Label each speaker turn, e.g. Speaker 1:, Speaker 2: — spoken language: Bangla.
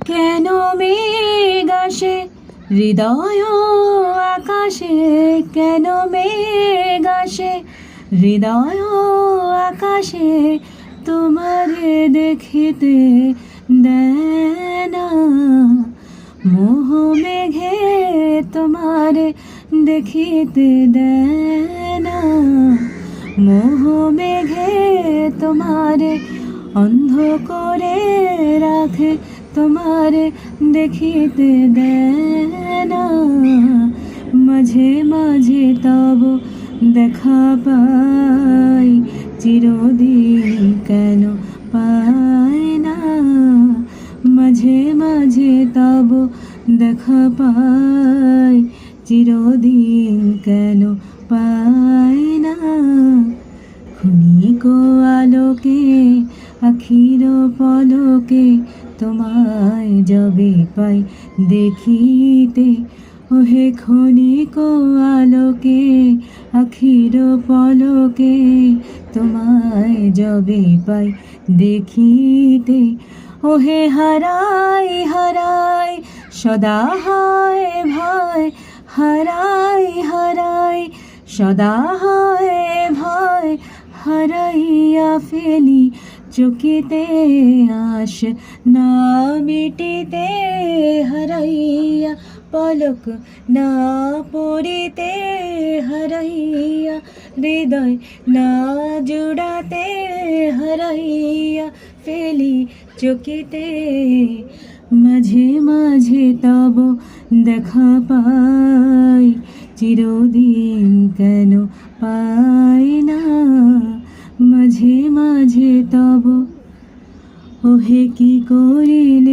Speaker 1: কেন মেঘ আসে হৃদয় আকাশে, কেন মেঘ আসে হৃদয় আকাশে, তোমারে দেখিতে দেয় না। মোহ মেঘে তোমারে দেখিতে দেয় না, মোহ মেঘে তোমারে অন্ধ করে রাখে, তোমারে দেখিতে দেয় না। মাঝে মাঝে তব দেখা পাই, চিরদিন কেন পাই না। মাঝে মাঝে তব দেখা পাই, চিরদিন কেন পাই না। ক্ষণিক আলোকে আখির পলকে তোমায় যবে পাই দেখিতে, ওহে ক্ষণিক আলোকে আখির পলকে তোমায় যবে পাই দেখিতে, ওহে হারাই হারাই সদা হয় ভয়, হারাই হারাই সদা হয় ভয়। হারাইয়া ফেলি চকিতে আশ না মিটিতে, হারাইয়া পলক না পড়িতে, হারাইয়া হৃদয় না জুড়াতে, হারাইয়া ফেলি চকিতে। মাঝে মাঝে তব দেখা পাই, চিরদিন কেন পাই না। মাঝে মাঝে তব ওহে কি করিলে